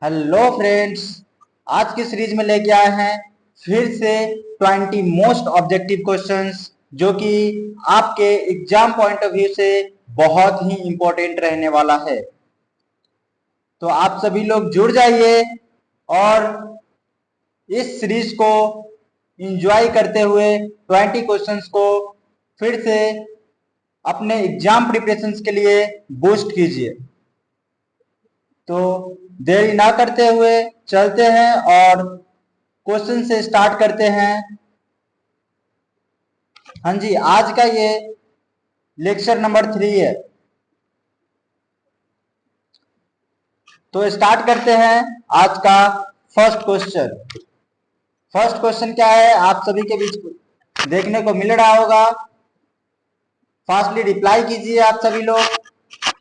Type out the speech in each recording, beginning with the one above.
Hello friends, आज की series में लेके आए हैं फिर से 20 मोस्ट ऑब्जेक्टिव क्वेश्चंस जो कि आपके एग्जाम पॉइंट ऑफ व्यू से बहुत ही इंपॉर्टेंट रहने वाला है। तो आप सभी लोग जुड़ जाइए और इस सीरीज को एंजॉय करते हुए 20 क्वेश्चंस को फिर से अपने एग्जाम प्रिपरेशंस के लिए बूस्ट कीजिए। तो देरी ना करते हुए चलते हैं और क्वेश्चन से स्टार्ट करते हैं। हाँ जी, आज का ये लेक्चर नंबर 3 है। तो स्टार्ट करते हैं आज का फर्स्ट क्वेश्चन। फर्स्ट क्वेश्चन क्या है, आप सभी के बीच देखने को मिल रहा होगा। फास्टली रिप्लाई कीजिए आप सभी लोग।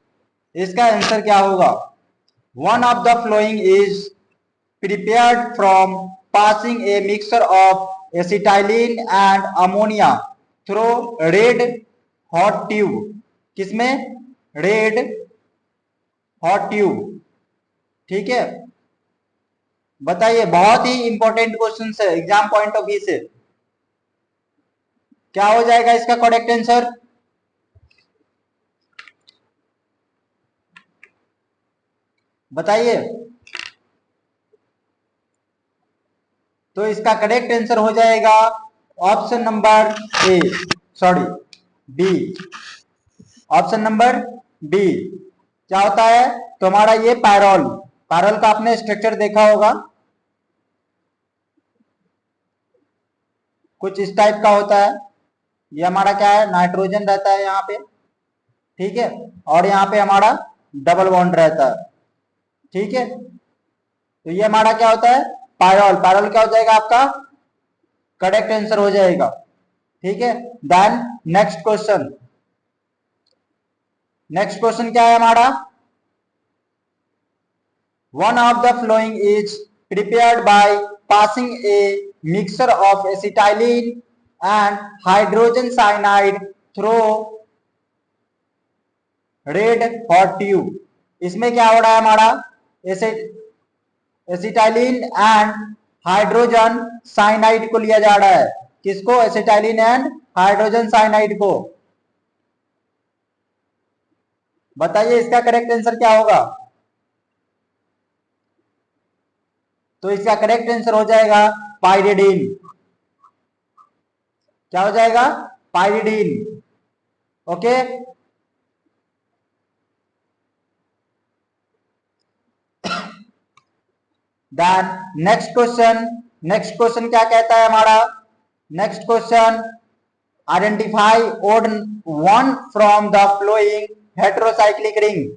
इसका आंसर क्या होगा? One of the following is prepared from passing a mixture of acetylene and ammonia through red hot tube। किसमें? Red hot tube. ठीक है, बताइए, बहुत ही इंपॉर्टेंट क्वेश्चन है एग्जाम पॉइंट ऑफ व्यू से। क्या हो जाएगा इसका करेक्ट आंसर? बताइए। तो इसका करेक्ट आंसर हो जाएगा option number A, sorry B. Option number B क्या होता है? तो हमारा ये पायरोल, पायरोल का आपने स्ट्रक्चर देखा होगा, कुछ इस टाइप का होता है। ये हमारा क्या है? नाइट्रोजन रहता है यहाँ पे, ठीक है, और यहाँ पे हमारा डबल बॉन्ड रहता है। ठीक है, तो ये हमारा क्या होता है? पायरोल। पायरोल क्या हो जाएगा आपका? करेक्ट आंसर हो जाएगा। ठीक है, then next question. Next question क्या है हमारा? One of the following is prepared by passing a mixture of acetylene and hydrogen cyanide through red hot tube। इसमें क्या हो रहा है हमारा? एसिटाइलिन एंड हाइड्रोजन साइनाइड को लिया जा रहा है। किसको? एसिटाइलिन एंड हाइड्रोजन साइनाइड को। बताइए इसका करेक्ट आंसर क्या होगा? तो इसका करेक्ट आंसर हो जाएगा पाइरिडीन। क्या हो जाएगा? Pyridine. Okay, then next question. Next question क्या कहता है हमारा? Next question, identify odd one from the following heterocyclic ring.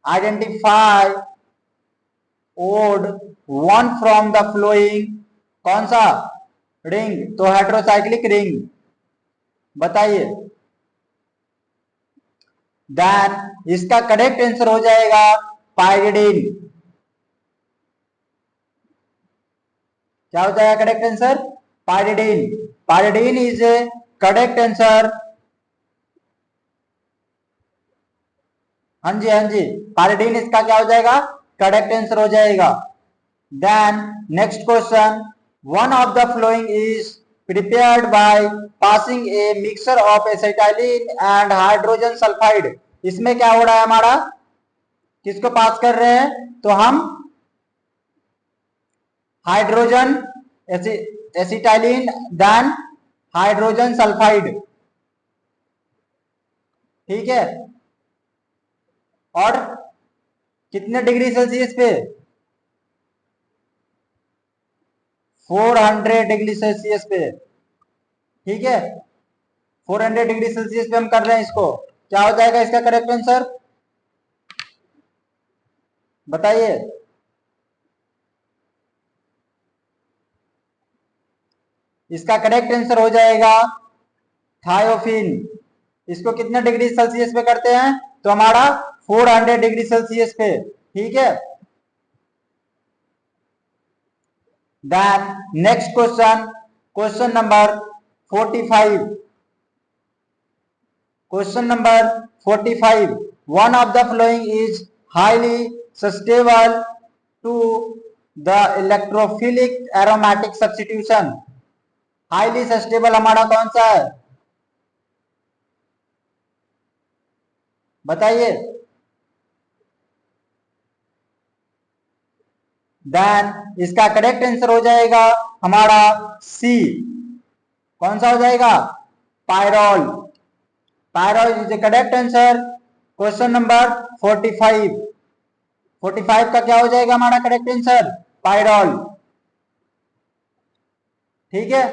Identify odd one from the following, कौन सा रिंग? तो हेटेरोसाइक्लिक रिंग। बताइए। देन इसका करेक्ट आंसर हो जाएगा पाइरिडीन। क्या हो जाएगा correct answer? Pyridine. Pyridine is a correct answer. हाँ जी, हाँ जी, पाइरिडीन इसका क्या हो जाएगा? करेक्ट आंसर हो जाएगा। Then next question, one of the following is prepared by passing a mixture of acetylene and hydrogen sulfide। इसमें क्या हो रहा है हमारा? किसको पास कर रहे हैं? तो हम hydrogen acetylene then hydrogen sulphide. ठीक है, और कितने डिग्री सेल्सियस पे? 400 डिग्री सेल्सियस पे। ठीक है, 400 डिग्री सेल्सियस पे हम कर रहे हैं इसको। क्या हो जाएगा इसका करेक्ट आंसर? बताइए। इसका करेक्ट आंसर हो जाएगा थायोफिन। इसको कितने डिग्री सेल्सियस पे करते हैं? तो हमारा 400 डिग्री सेल्सियस पे। ठीक है, then next question, question number 45। Question number 45, one of the following is highly susceptible to the electrophilic aromatic substitution। Highly susceptible हमारा कौन सा है, बताइए। देन इसका करेक्ट आंसर हो जाएगा हमारा सी। कौन सा हो जाएगा, pyrrole. Pyrrole is the correct answer. Question number 45। 45 का क्या हो जाएगा हमारा करेक्ट आंसर, पायरोल। ठीक है।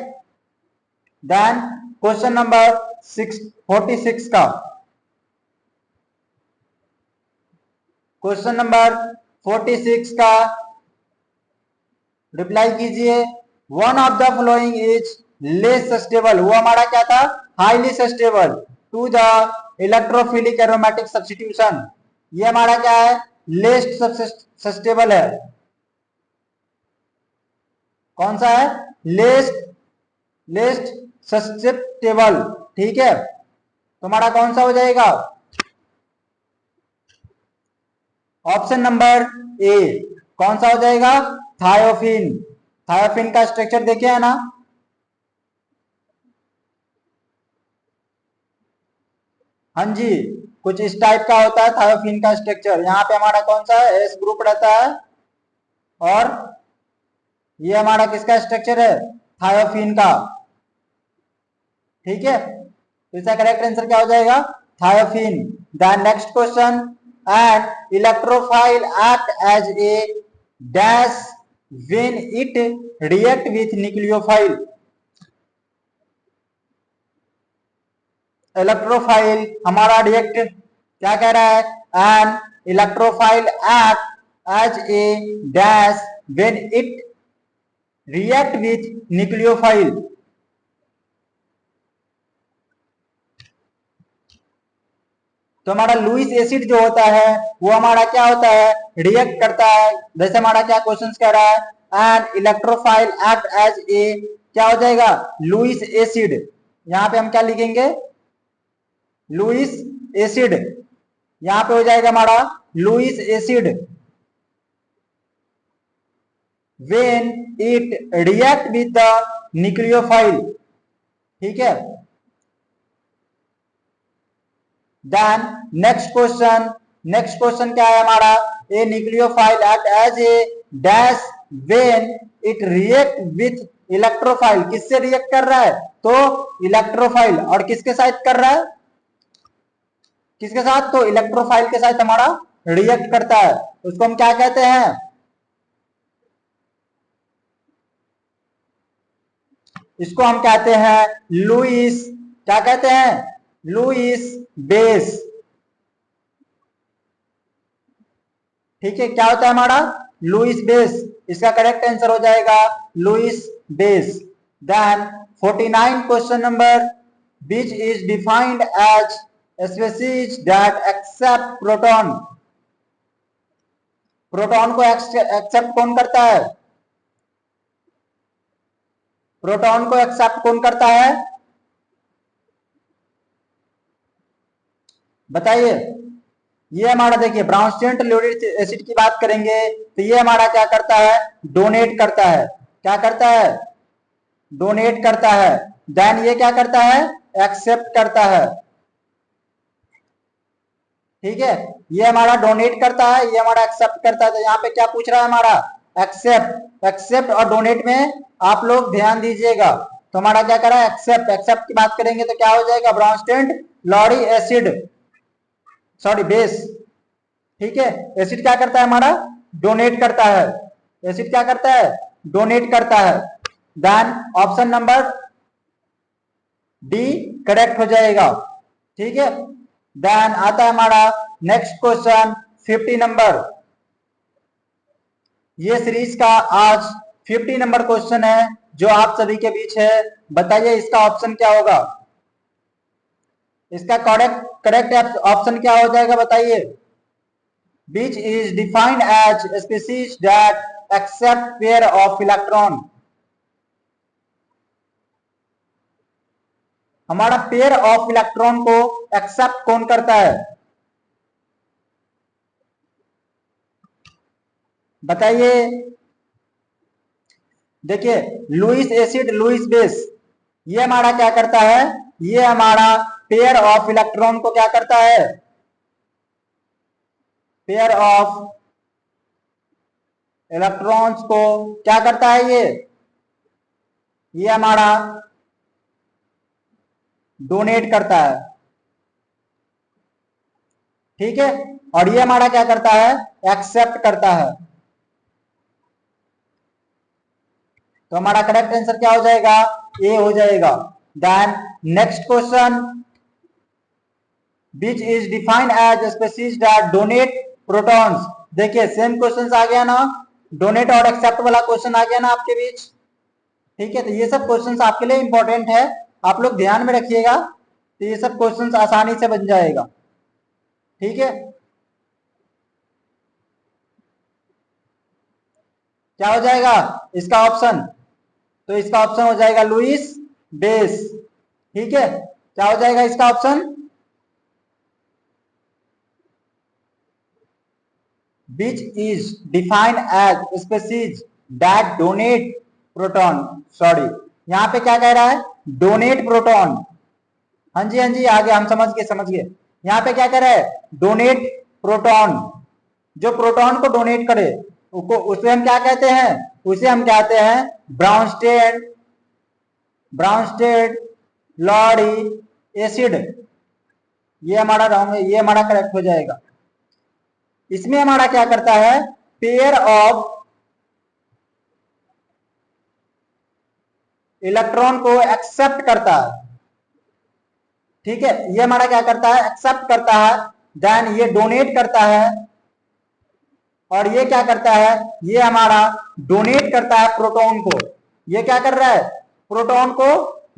देन क्वेश्चन नंबर 46 का, क्वेश्चन नंबर 46 का रिप्लाई कीजिए। One of the following is less susceptible, वो हमारा क्या था, highly susceptible to the electrophilic aromatic substitution. ये हमारा क्या है, लेस्ट सस्टेबल है। कौन सा है, लेस्ट सस्टेबल। ठीक है, तो हमारा कौन सा हो जाएगा, ऑप्शन नंबर ए। कौन सा हो जाएगा, थायोफिन। थायोफिन का स्ट्रक्चर देखे है ना, हाँ जी, कुछ इस टाइप का होता है थायोफिन का स्ट्रक्चर। यहाँ पे हमारा कौन सा है, एस ग्रुप रहता है, और ये हमारा किसका स्ट्रक्चर है, थायोफिन का। ठीक है, तो इसका करेक्ट आंसर क्या हो जाएगा, thiophene. The next question, and electrophile act as a dash when it react with nucleophile. Electrophile हमारा रिएक्ट क्या कह रहा है, an electrophile act as a dash when it react with nucleophile. तो हमारा लुईस एसिड जो होता है वो हमारा क्या होता है, रिएक्ट करता है। जैसे हमारा क्या क्वेश्चन कह रहा है, an electrophile act as a, क्या हो जाएगा, लुईस एसिड। यहां पे हम क्या लिखेंगे, लुईस एसिड। यहां पे हो जाएगा हमारा Lewis acid when it react with the nucleophile. ठीक है। देन नेक्स्ट क्वेश्चन क्या है हमारा, a nucleophile act as a dash when it react with electrophile. किससे रिएक्ट कर रहा है, तो इलेक्ट्रोफाइल। और किसके साथ कर रहा है, किसके साथ, तो इलेक्ट्रोफाइल के साथ हमारा रिएक्ट करता है। उसको हम क्या कहते हैं, इसको हम कहते हैं लुईस, क्या कहते हैं, लुईस बेस। ठीक है, क्या होता है हमारा, लुईस बेस। इसका करेक्ट आंसर हो जाएगा Lewis base. Then 49 question number, which is defined as species that accept proton. Proton को एक्सेप्ट कौन करता है, प्रोटॉन को एक्सेप्ट कौन करता है, बताइए। ये हमारा देखिए ब्राउनस्टेन टेलुरिक एसिड की बात करेंगे तो ये हमारा क्या करता है, डोनेट करता है। क्या करता है, डोनेट करता है। देन ये क्या करता है, एक्सेप्ट करता है। ठीक है, ये हमारा डोनेट करता है, ये हमारा एक्सेप्ट करता है। तो यहाँ पे क्या पूछ रहा है हमारा, एक्सेप्ट। एक्सेप्ट और डोनेट में आप लोग ध्यान दीजिएगा। तो हमारा क्या करा है, एक्सेप्ट। एक्सेप्ट की बात करेंगे तो क्या हो जाएगा, ब्राउनस्टेन लॉरी एसिड, सॉरी बेस। ठीक है, एसिड क्या करता है हमारा, डोनेट करता है। एसिड क्या करता है, डोनेट करता है। Then option number D correct हो जाएगा। ठीक है। देन आता है हमारा नेक्स्ट क्वेश्चन 50 नंबर। ये सीरीज का आज 50 नंबर क्वेश्चन है जो आप सभी के बीच है। बताइए इसका ऑप्शन क्या होगा, इसका करेक्ट ऑप्शन क्या हो जाएगा, बताइए। which is defined as a species that accept pair of electron। हमारा पेयर ऑफ इलेक्ट्रॉन को एक्सेप्ट कौन करता है, बताइए। देखिए, लुईस एसिड लुईस बेस, ये हमारा क्या करता है, ये हमारा पेयर ऑफ इलेक्ट्रॉन को क्या करता है, पेयर ऑफ इलेक्ट्रॉन्स को क्या करता है, ये हमारा डोनेट करता है। ठीक है, और ये हमारा क्या करता है, एक्सेप्ट करता है। तो हमारा करेक्ट आंसर क्या हो जाएगा, ए हो जाएगा। Then next question, which is defined as species that donate protons. देखिए सेम क्वेश्चन आ गया ना, डोनेट और एक्सेप्ट वाला क्वेश्चन आ गया ना आपके बीच। ठीक है, तो ये सब क्वेश्चंस आपके लिए इंपॉर्टेंट है, आप लोग ध्यान में रखिएगा, तो ये सब क्वेश्चंस आसानी से बन जाएगा। ठीक है, क्या हो जाएगा इसका ऑप्शन, तो इसका ऑप्शन हो जाएगा लुईस बेस। ठीक है, क्या हो जाएगा इसका option, which is defined as species that donate proton। Sorry, यहाँ पे क्या कह रहा है, डोनेट प्रोटॉन। हाँ जी हाँ जी, आगे हम समझ गए समझ गए। यहाँ पे क्या कह रहा है, डोनेट प्रोटॉन, जो प्रोटॉन को डोनेट करे उसे हम क्या कहते हैं, उसे हम कहते हैं ब्राउनस्टेड, ब्राउनस्टेड लॉरी एसिड। ये हमारा रॉन्ग है, ये हमारा करेक्ट हो जाएगा। इसमें हमारा क्या करता है, पेयर ऑफ इलेक्ट्रॉन को एक्सेप्ट करता है। ठीक है, ये हमारा क्या करता है, एक्सेप्ट करता है। देन ये डोनेट करता है, और ये क्या करता है, ये हमारा डोनेट करता है प्रोटॉन को। ये क्या कर रहा है, प्रोटॉन को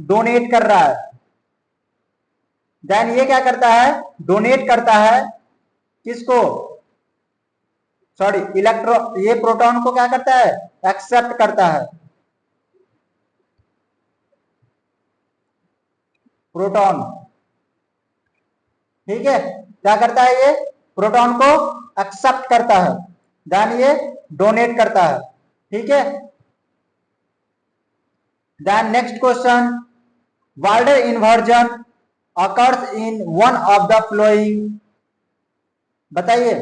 डोनेट कर रहा है। देन ये क्या करता है, डोनेट करता है किसको, सॉरी इलेक्ट्रॉन, ये प्रोटॉन को क्या करता है, एक्सेप्ट करता है। प्रोटॉन, ठीक है, क्या करता है, ये प्रोटॉन को एक्सेप्ट करता है, देन ये डोनेट करता है। ठीक है, then next question, Walden inversion occurs in one of the following. बताइए,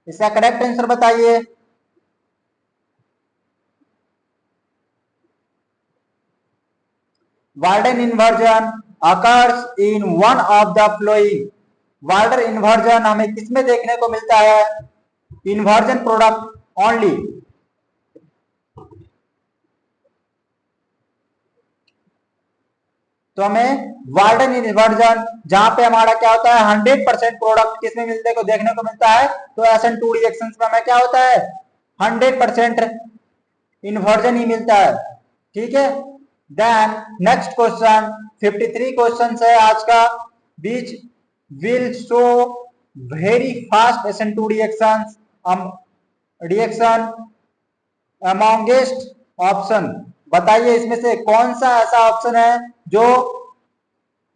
इसका करेक्ट आंसर बताइए। Walden inversion occurs in one of the following. Walden inversion हमें किसमें देखने को मिलता है, इन्वर्जन प्रोडक्ट ओनली। तो हमें वाल्डन इन्वर्जन, जहां पे हमारा क्या होता है 100% प्रोडक्ट किसमें मिलने को देखने को मिलता है, तो SN2 रिएक्शंस में हमें क्या होता है 100% इन्वर्जन ही मिलता है। ठीक है, देन नेक्स्ट क्वेश्चन 53 क्वेश्चन है आज का, which will show very fast SN2 reactions reaction amongst option. बताइए इसमें से कौन सा ऐसा ऑप्शन है जो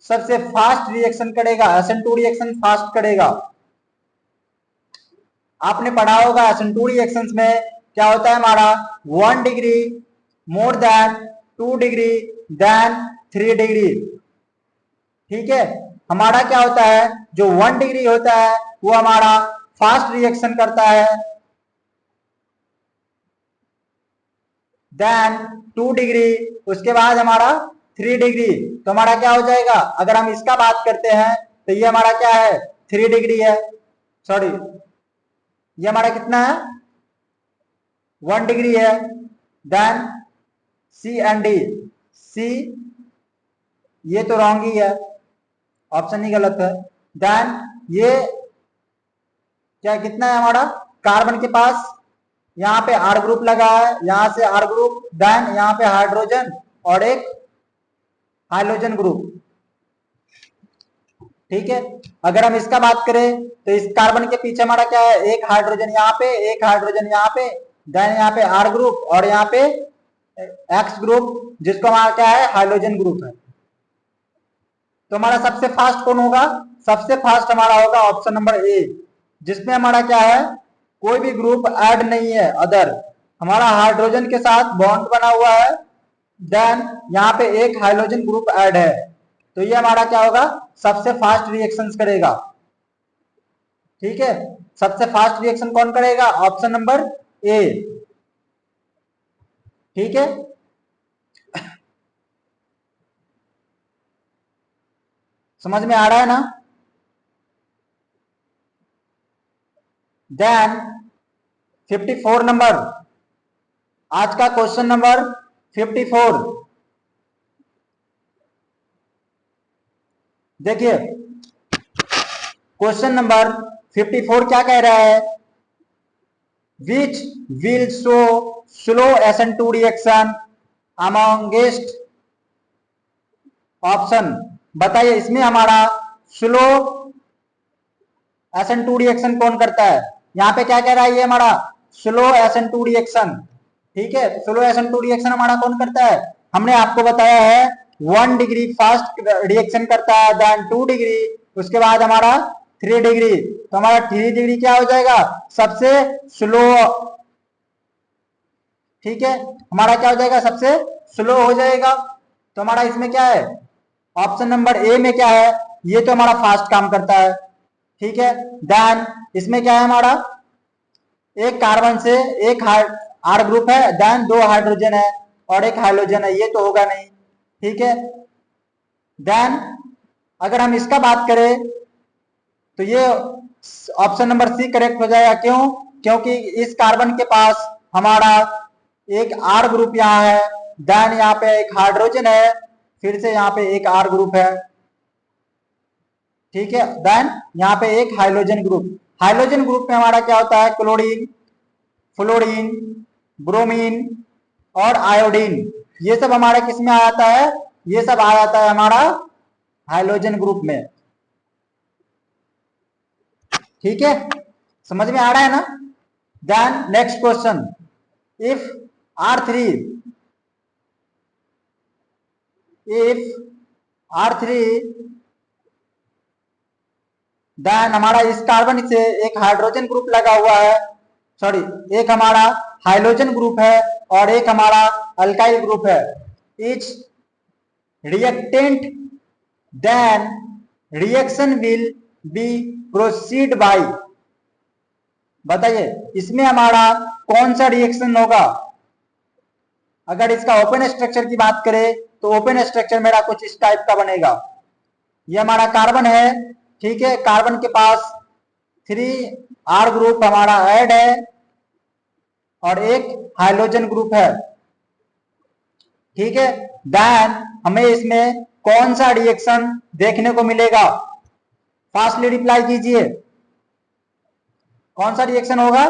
सबसे फास्ट रिएक्शन करेगा, SN2 रिएक्शन फास्ट करेगा। आपने पढ़ा होगा SN2 रिएक्शंस में क्या होता है हमारा 1 degree more than 2 degree than 3 degree. ठीक है, हमारा क्या होता है, जो 1 डिग्री होता है वो हमारा फास्ट रिएक्शन करता है, देन 2 डिग्री, उसके बाद हमारा 3 डिग्री। तो हमारा क्या हो जाएगा, अगर हम इसका बात करते हैं तो ये हमारा क्या है 3 डिग्री है, सॉरी ये हमारा कितना है 1 डिग्री है। देन सी एंड डी, सी ये तो रॉन्ग ही है, ऑप्शन ही गलत है। देन ये क्या कितना है हमारा, कार्बन के पास यहाँ पे R ग्रुप लगा है, यहां से R ग्रुप, देन यहाँ पे हाइड्रोजन और एक हाइड्रोजन ग्रुप। ठीक है, अगर हम इसका बात करें तो इस कार्बन के पीछे हमारा क्या है, एक हाइड्रोजन यहाँ पे, एक हाइड्रोजन यहाँ पे, देन यहाँ पे R ग्रुप और यहाँ पे X ग्रुप, जिसको हमारा क्या है हाइड्रोजन ग्रुप है। तो हमारा सबसे फास्ट कौन होगा, सबसे फास्ट हमारा होगा ऑप्शन नंबर ए, जिसमें हमारा क्या है, कोई भी ग्रुप ऐड नहीं है अदर, हमारा हाइड्रोजन के साथ बॉन्ड बना हुआ है, देन यहाँ पे एक हाइड्रोजन ग्रुप ऐड है, तो ये हमारा क्या होगा, सबसे फास्ट रिएक्शंस करेगा। ठीक है, सबसे फास्ट रिएक्शन कौन करेगा, ऑप्शन नंबर ए। ठीक है, समझ में आ रहा है ना। देन 54 नंबर, आज का क्वेश्चन नंबर 54, देखिए क्वेश्चन नंबर 54 क्या कह रहा है, which will show slow SN2 reaction amongst option, बताइए इसमें हमारा स्लो SN2 रिएक्शन कौन करता है, यहाँ पे क्या कह रहा है, ये हमारा स्लो SN2 रिएक्शन। ठीक है, तो स्लो SN2 रिएक्शन हमारा कौन करता है, हमने आपको बताया है 1 डिग्री फास्ट रिएक्शन करता है, देन 2 डिग्री, उसके बाद हमारा 3 डिग्री, तो हमारा 3 डिग्री क्या हो जाएगा, सबसे स्लो। ठीक है, हमारा क्या हो जाएगा, सबसे स्लो हो जाएगा, तो हमारा इसमें क्या है, ऑप्शन नंबर ए में क्या है, ये तो हमारा फास्ट काम करता है। ठीक है, देन इसमें क्या है हमारा, एक कार्बन से एक आर ग्रुप है, देन 2 हाइड्रोजन है और एक हाइड्रोजन है, ये तो होगा नहीं। ठीक है, देन अगर हम इसका बात करें तो ये ऑप्शन नंबर सी करेक्ट हो जाएगा, क्यों, क्योंकि इस कार्बन के पास हमारा एक आर ग्रुप यहाँ है, देन यहाँ पे एक हाइड्रोजन है, फिर से यहाँ पे एक आर ग्रुप है। ठीक है, देन यहाँ पे एक हाइड्रोजन ग्रुप, हाइड्रोजन ग्रुप में हमारा क्या होता है, क्लोरीन, फ्लोरीन, ब्रोमीन और आयोडीन, ये सब हमारा किस में आ जाता है, ये सब आ जाता है हमारा हाइड्रोजन ग्रुप में। ठीक है, समझ में आ रहा है ना। Then next question, if R3 then हमारा इस कार्बन से एक हाइड्रोजन ग्रुप लगा हुआ है, सॉरी एक हमारा हाइड्रोजन ग्रुप है और एक हमारा अल्काइल ग्रुप है, each reactant then reaction will be proceed by, बताइए इसमें हमारा कौन सा रिएक्शन होगा। अगर इसका ओपन स्ट्रक्चर की बात करें तो ओपन स्ट्रक्चर मेरा कुछ इस टाइप का बनेगा, ये हमारा कार्बन है। ठीक है, कार्बन के पास 3 R ग्रुप हमारा ऐड है और एक हाइड्रोजन ग्रुप है। ठीक है, देन हमें इसमें कौन सा रिएक्शन देखने को मिलेगा, फास्टली रिप्लाई कीजिए, कौन सा रिएक्शन होगा,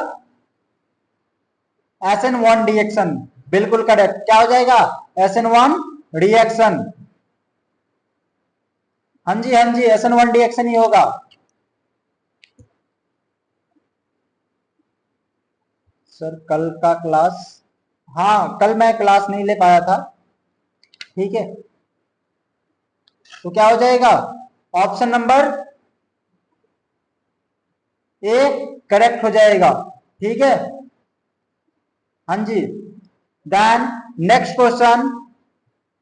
SN1 रिएक्शन, बिल्कुल करेक्ट, क्या हो जाएगा, SN1 रिएक्शन। हाँ जी हाँ जी, SN1 रिएक्शन ही होगा। सर कल का क्लास, हाँ कल मैं क्लास नहीं ले पाया था। ठीक है, तो क्या हो जाएगा, ऑप्शन नंबर ए करेक्ट हो जाएगा। ठीक है, हाँ जी, then next question,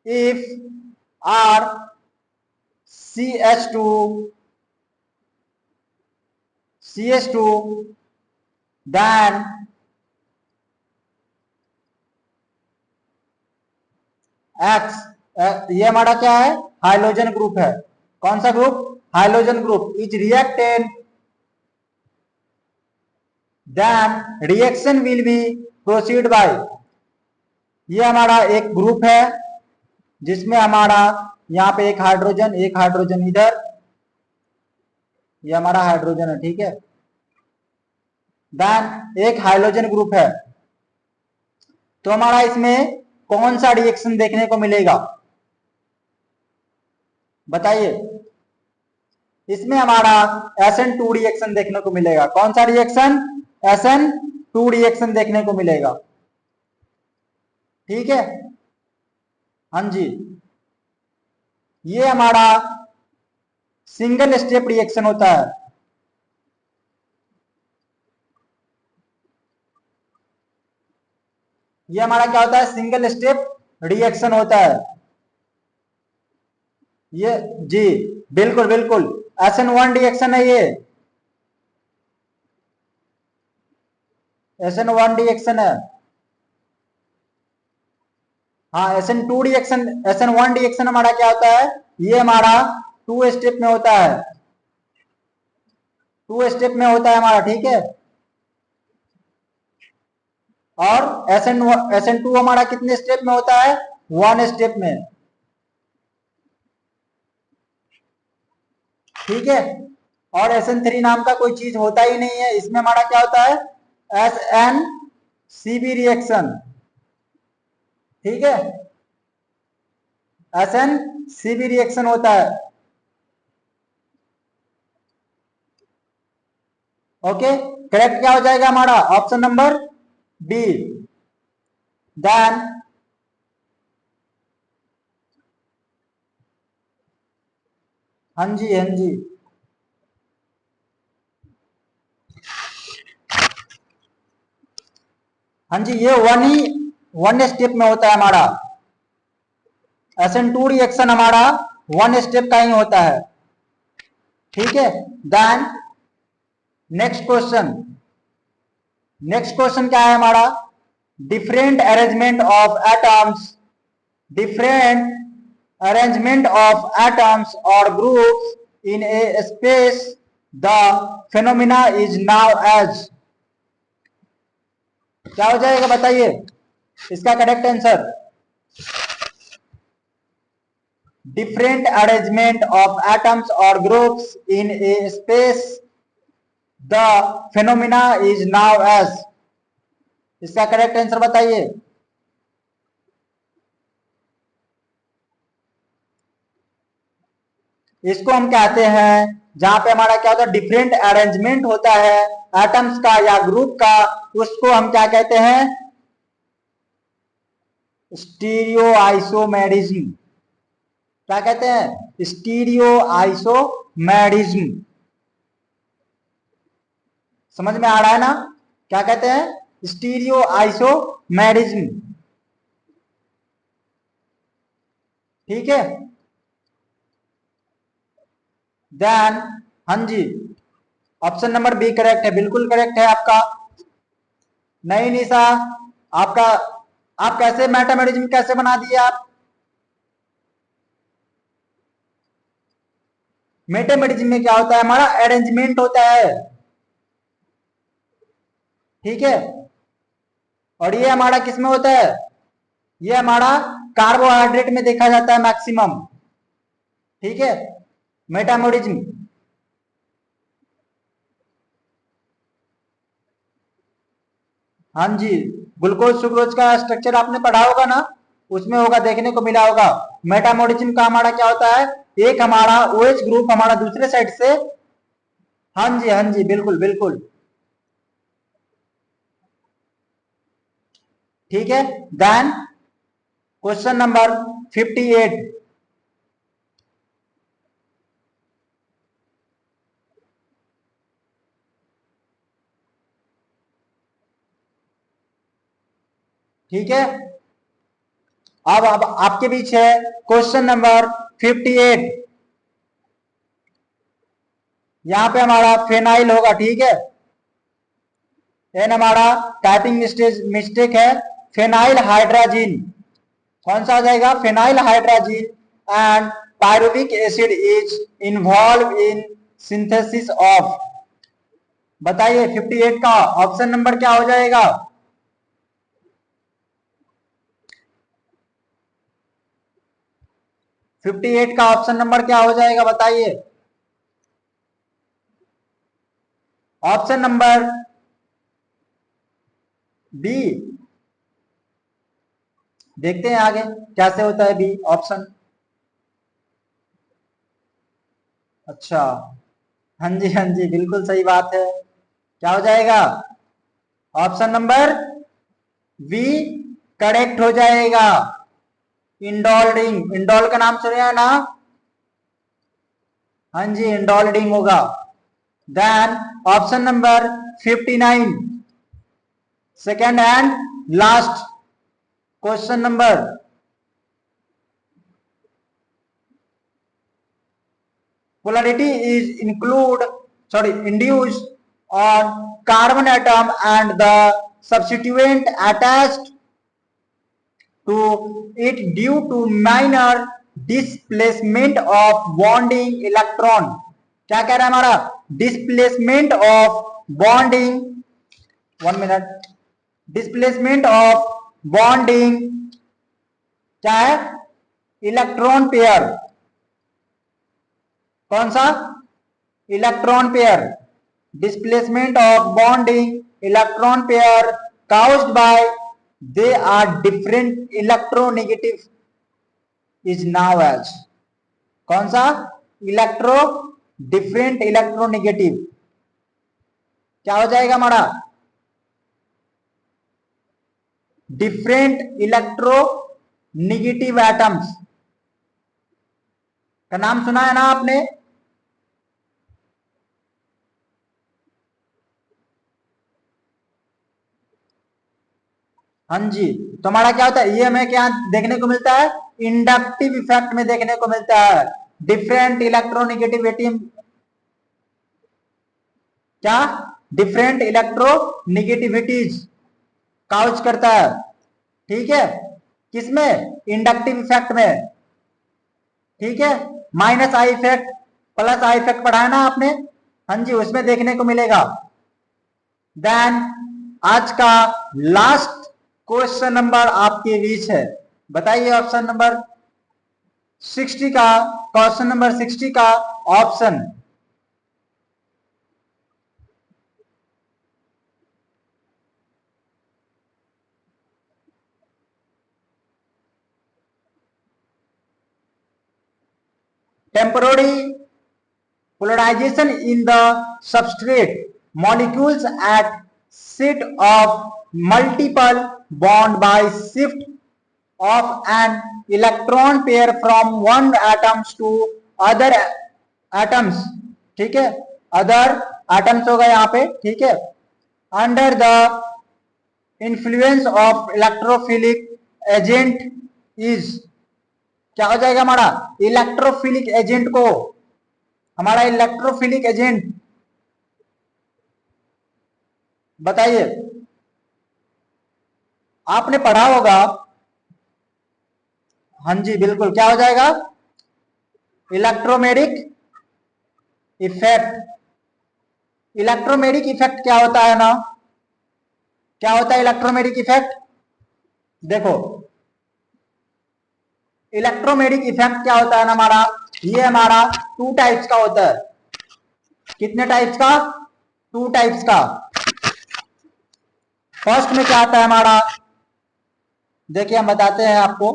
if R CH2 then X, ये हमारा क्या है, हाइड्रोजन ग्रुप है, कौन सा group, hydrogen group, is reactant then reaction will be proceed by, ये हमारा एक ग्रुप है जिसमें हमारा यहाँ पे एक हाइड्रोजन इधर, ये हमारा हाइड्रोजन है। ठीक है, देन एक हाइड्रोजन ग्रुप है, तो हमारा इसमें कौन सा रिएक्शन देखने को मिलेगा, बताइए, इसमें हमारा SN2 रिएक्शन देखने को मिलेगा, कौन सा रिएक्शन, SN2 रिएक्शन देखने को मिलेगा। ठीक है, हाँ जी, ये हमारा सिंगल स्टेप रिएक्शन होता है। ये हमारा क्या होता है, सिंगल स्टेप रिएक्शन होता है ये। जी बिल्कुल बिल्कुल, SN1 रिएक्शन है ये, SN1 रिएक्शन है। हाँ SN2 रिएक्शन, SN1 रिएक्शन हमारा क्या होता है, ये हमारा 2 स्टेप में होता है, 2 स्टेप में होता है हमारा, ठीक है। और SN2 हमारा कितने स्टेप में होता है, 1 स्टेप में, ठीक है। और SN3 नाम का कोई चीज होता ही नहीं है, इसमें हमारा क्या होता है, SNCB रिएक्शन, ठीक है, SNCB रिएक्शन होता है। ओके, करेक्ट क्या हो जाएगा हमारा, ऑप्शन नंबर बी। देन हाँ जी हाँ जी, हाँ जी, ये वन स्टेप में होता है हमारा, SN2 रिएक्शन हमारा 1 स्टेप का ही होता है, ठीक है। Then next question, next question क्या है हमारा, different arrangement of atoms, different arrangement of atoms or groups in a space, the phenomena is now as, क्या हो जाएगा बताइए इसका correct answer, different arrangement of atoms or groups in a space, the phenomena is now as, इसका correct answer बताइए। इसको हम कहते हैं, जहां पे हमारा क्या होता है, डिफरेंट अरेंजमेंट होता है एटम्स का या ग्रुप का, उसको हम क्या कहते हैं, स्टीरियो आइसोमेरिज्म, क्या कहते हैं, स्टीरियो आइसोमेरिज्म, समझ में आ रहा है ना, क्या कहते हैं, स्टीरियो आइसोमेरिज्म, ठीक है। देन हाँ जी, ऑप्शन नंबर बी करेक्ट है, बिल्कुल करेक्ट है आपका। नहीं निशा, आपका, आप कैसे मैथमेटिज्म कैसे बना दिए आप, मैथमेटिज्म में क्या होता है, हमारा अरेंजमेंट होता है, ठीक है। और ये हमारा किस में होता है, ये हमारा कार्बोहाइड्रेट में देखा जाता है मैक्सिमम, ठीक है, मेटाबॉलिज्म। हाँ जी, ग्लूकोज सुक्रोज का स्ट्रक्चर आपने पढ़ा होगा ना, उसमें होगा, देखने को मिला होगा। मेटाबॉलिज्म का हमारा क्या होता है, एक हमारा OH ग्रुप हमारा दूसरे साइड से, हाँ जी बिल्कुल बिल्कुल, ठीक है। देन क्वेश्चन नंबर 58, ठीक है। अब आपके बीच है क्वेश्चन नंबर 58, यहां पे हमारा फेनाइल होगा, ठीक है, एन हमारा टाइपिंग मिस्टेक है, फेनाइल हाइड्राजीन, कौन सा आ जाएगा, phenyl hydrazine and pyruvic acid is involve in synthesis of, बताइए 58 का ऑप्शन नंबर क्या हो जाएगा, 58 का ऑप्शन नंबर क्या हो जाएगा बताइए, ऑप्शन नंबर बी। देखते हैं आगे कैसे होता है बी ऑप्शन, अच्छा, हाँ जी बिल्कुल सही बात है, क्या हो जाएगा, ऑप्शन नंबर बी करेक्ट हो जाएगा। इंडोल रिंग, इंडोल का नाम सुना है ना, हाँ जी, इंडोल्डिंग होगा। Then option number 59, second and last question number. Polarity is induced on carbon atom and the substituent attached to it due to minor displacement of bonding electron। क्या कह रहा है हमारा? Displacement of bonding, 1 minute, displacement of bonding क्या है? Electron pair. कौन सा? Electron pair. Displacement of bonding electron pair caused by they are different electronegative is now as। कौन सा? Electro different electronegative. क्या हो जाएगा हमारा? डिफरेंट इलेक्ट्रो निगेटिव एटम्स का नाम सुना है ना आपने? हाँ जी। तो हमारा क्या होता है? ये हमें क्या देखने को मिलता है? इंडक्टिव इफेक्ट में देखने को मिलता है। डिफरेंट इलेक्ट्रोनिगेटिविटी क्या? डिफरेंट इलेक्ट्रोनिगेटिविटीज काउज करता है। ठीक है, किसमें? इंडक्टिव इफेक्ट में। ठीक है, minus I effect plus I effect पढ़ा है ना आपने? हाँ जी, उसमें देखने को मिलेगा। देन आज का लास्ट क्वेश्चन नंबर आपके बीच है। बताइए ऑप्शन नंबर 60 का, क्वेश्चन नंबर 60 का option. Temporary polarization in the substrate molecules at site of multiple bond by shift of an electron pair from one atoms to other atoms। ठीक है, other atoms होगा यहाँ पे। ठीक है, under the influence of electrophilic agent is. क्या हो जाएगा हमारा? इलेक्ट्रोफिलिक एजेंट को, हमारा इलेक्ट्रोफिलिक एजेंट बताइए। आपने पढ़ा होगा। हाँ जी बिल्कुल, क्या हो जाएगा? Electromeric effect. इलेक्ट्रोमेरिक इफेक्ट क्या होता है ना? क्या होता है इलेक्ट्रोमेरिक इफेक्ट? देखो, इलेक्ट्रोमेरिक इफेक्ट क्या होता है ना हमारा? ये हमारा 2 टाइप्स का होता है। कितने टाइप्स का? 2 टाइप्स का। फर्स्ट में क्या आता है हमारा? देखिए हम बताते हैं आपको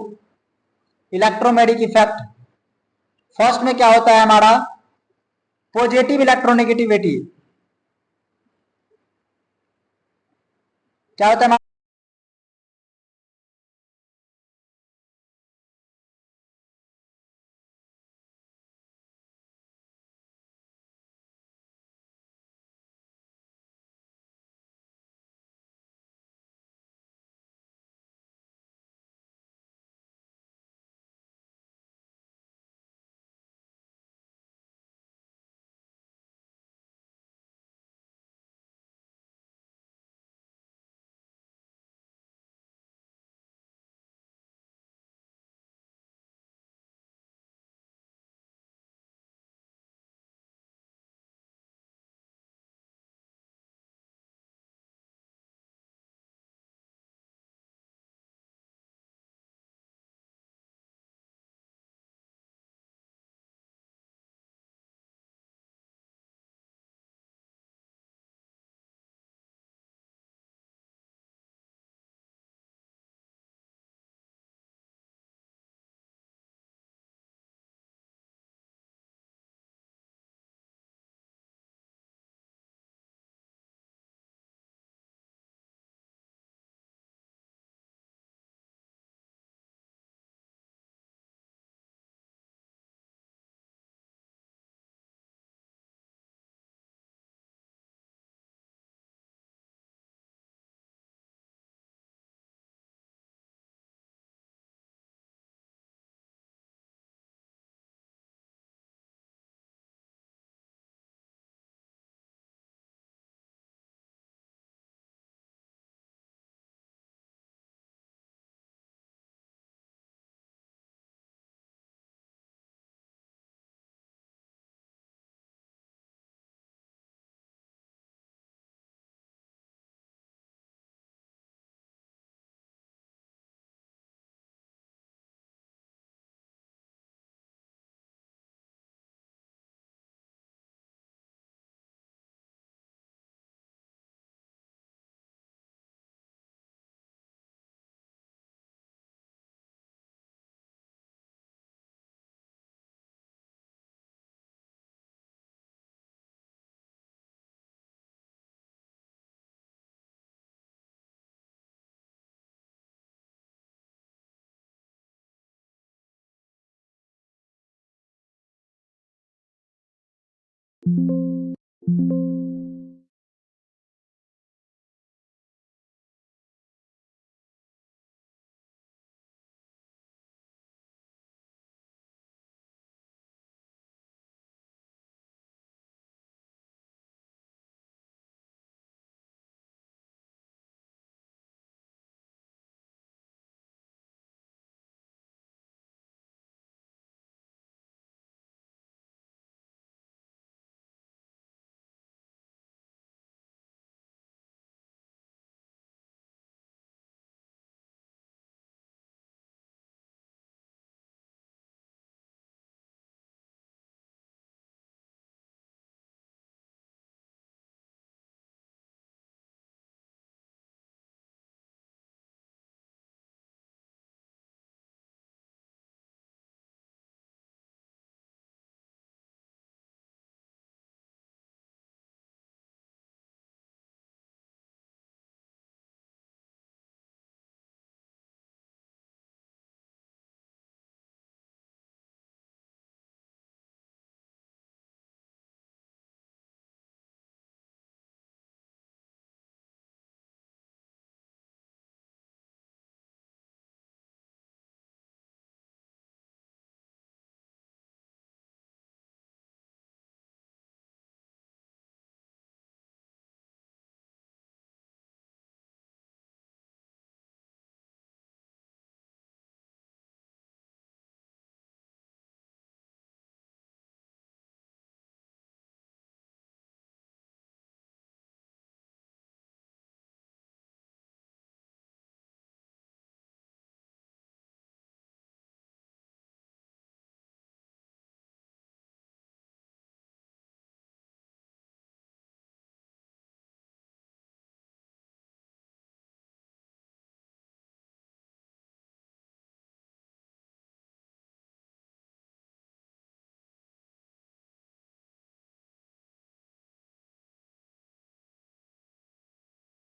इलेक्ट्रोमेरिक इफेक्ट। फर्स्ट में क्या होता है हमारा? Positive electronegativity. क्या होता है?